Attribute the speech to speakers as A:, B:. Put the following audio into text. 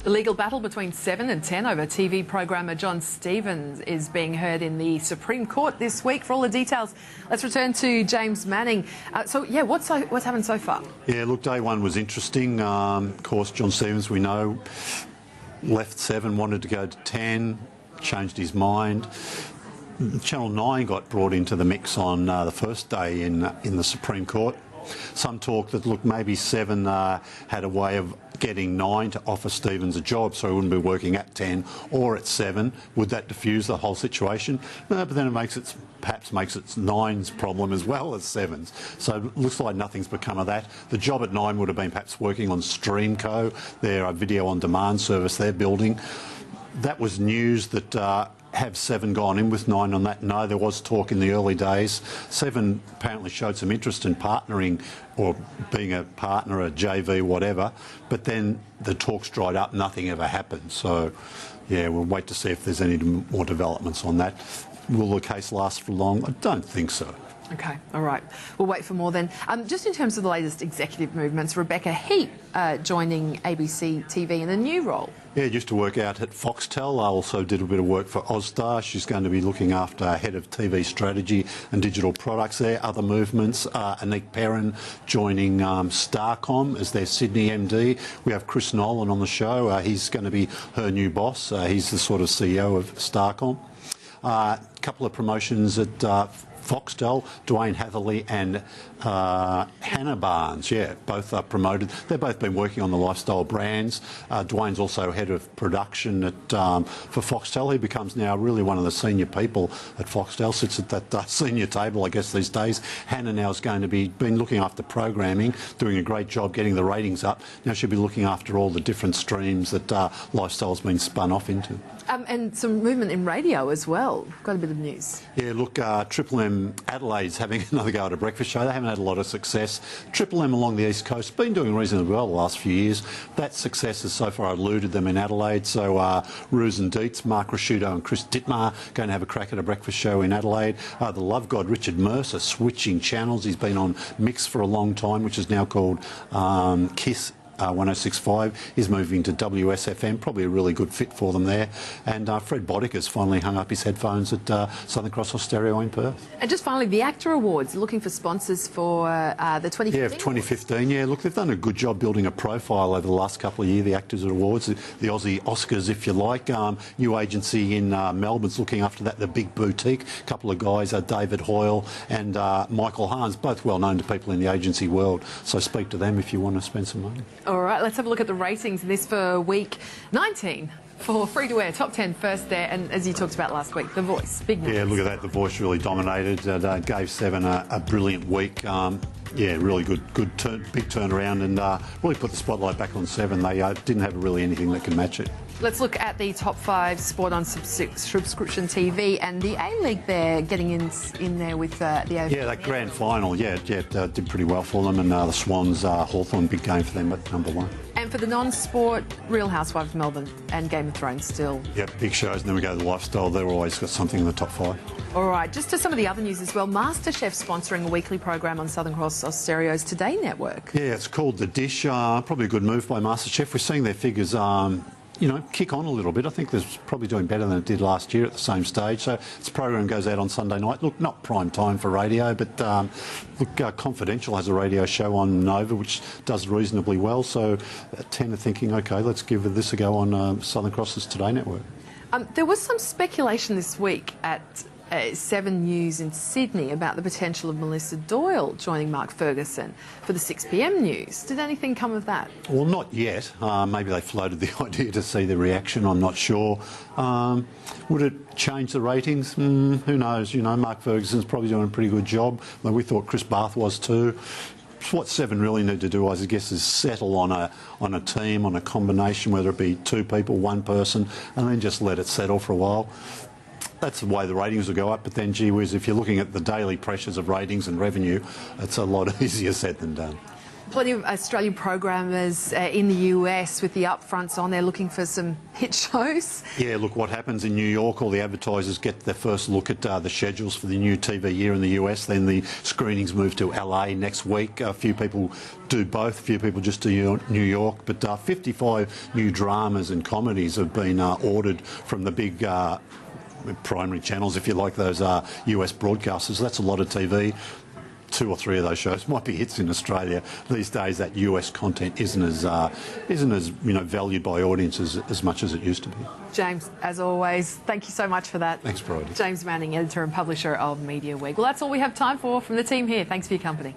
A: The legal battle between 7 and 10 over TV programmer John Stevens is being heard in the Supreme Court this week. For all the details, let's return to James Manning. What's happened so far?
B: Yeah, look, day one was interesting. Of course, John Stevens, we know, left 7, wanted to go to 10, changed his mind. Channel 9 got brought into the mix on the first day in the Supreme Court. Some talk that, look, maybe 7 had a way of getting 9 to offer Stevens a job so he wouldn't be working at 10 or at 7. Would that diffuse the whole situation? No, but then it perhaps makes it 9's problem as well as 7's. So it looks like nothing's become of that. The job at 9 would have been perhaps working on Streamco, their video on demand service they're building. That was news that have 7 gone in with 9 on that? No, there was talk in the early days. 7 apparently showed some interest in partnering or being a partner, a JV, whatever, but then the talks dried up, nothing ever happened. So, yeah, we'll wait to see if there's any more developments on that. Will the case last for long? I don't think so.
A: OK, all right. We'll wait for more then. Just in terms of the latest executive movements, Rebecca Heap joining ABC TV in a new role.
B: Yeah, used to work out at Foxtel. I also did a bit of work for Austar. She's going to be looking after head of TV strategy and digital products there. Other movements, Anik Perrin joining Starcom as their Sydney MD. We have Chris Nolan on the show. He's going to be her new boss. He's the sort of CEO of Starcom. A couple of promotions at Foxtel, Dwayne Hatherley and Hannah Barnes, both are promoted. They've both been working on the lifestyle brands. Dwayne's also head of production for Foxtel. He becomes now really one of the senior people at Foxtel, sits at that senior table, I guess, these days. Hannah now is going to been looking after programming, doing a great job getting the ratings up. Now she'll be looking after all the different streams that Lifestyle's been spun off into.
A: And some movement in radio as well. Got a bit of news.
B: Yeah, look, Triple M Adelaide's having another go at a breakfast show. They haven't had a lot of success. Triple M along the East Coast been doing reasonably well the last few years. That success has so far eluded them in Adelaide. So Ruse and Dietz, Mark Rasciuto and Chris Dittmar going to have a crack at a breakfast show in Adelaide. The Love God Richard Mercer switching channels. He's been on Mix for a long time, which is now called KISS. 106.5 is moving to WSFM, probably a really good fit for them there. And Fred Boddicker's finally hung up his headphones at Southern Cross Austereo in Perth.
A: And just finally, the ACTA Awards, looking for sponsors for the 2015
B: Yeah, 2015, yeah. Look, they've done a good job building a profile over the last couple of years, the ACTRS Awards, the Aussie Oscars, if you like. New agency in Melbourne's looking after that, the Big Boutique. A couple of guys, David Hoyle and Michael Harns, both well known to people in the agency world. So speak to them if you want to spend some money.
A: All right, let's have a look at the ratings. This for week 19 for free-to-air, top 10 first there. And as you talked about last week, The Voice, big numbers.
B: Yeah, look at that. The Voice really dominated. Gave 7 a brilliant week. Yeah, really good big turnaround and really put the spotlight back on 7. They didn't have really anything that could match it.
A: Let's look at the top 5 sport on subscription TV and the A-League there getting in there with the AFL.
B: Yeah, that grand final, did pretty well for them, and the Swans, Hawthorn, big game for them at number 1.
A: And for the non-sport, Real Housewives of Melbourne and Game of Thrones still.
B: Yep, big shows, and then we go to the lifestyle. They've always got something in the top 5.
A: All right, just to some of the other news as well. MasterChef sponsoring a weekly program on Southern Cross Austereo's Today network. Yeah,
B: it's called The Dish. Probably a good move by MasterChef. We're seeing their figures kick on a little bit. I think it's probably doing better than it did last year at the same stage. So this program goes out on Sunday night. Look, not prime time for radio, but Confidential has a radio show on Nova, which does reasonably well. So at 10 are thinking, OK, let's give this a go on Southern Cross's Today network.
A: There was some speculation this week at 7 News in Sydney about the potential of Melissa Doyle joining Mark Ferguson for the 6 p.m. news. Did anything come of that?
B: Well, not yet. Maybe they floated the idea to see the reaction. I'm not sure. Would it change the ratings? Who knows? You know, Mark Ferguson's probably doing a pretty good job. We thought Chris Bath was too. What 7 really need to do, I guess, is settle on a team, on a combination, whether it be 2 people, 1 person, and then just let it settle for a while. That's the way the ratings will go up, but then, gee whiz, if you're looking at the daily pressures of ratings and revenue, it's a lot easier said than done.
A: Plenty of Australian programmers in the US with the upfronts on. They're looking for some hit shows.
B: Yeah, look, what happens in New York, all the advertisers get their first look at the schedules for the new TV year in the US. Then the screenings move to LA next week. A few people do both. A few people just do New York. But 55 new dramas and comedies have been ordered from the big primary channels, if you like, those US broadcasters. That's a lot of TV. 2 or 3 of those shows might be hits in Australia. These days, that US content isn't as valued by audiences as much as it used to be.
A: James, as always, thank you so much for that.
B: Thanks, Bridie.
A: James Manning, editor and publisher of Media Week. Well, that's all we have time for from the team here. Thanks for your company.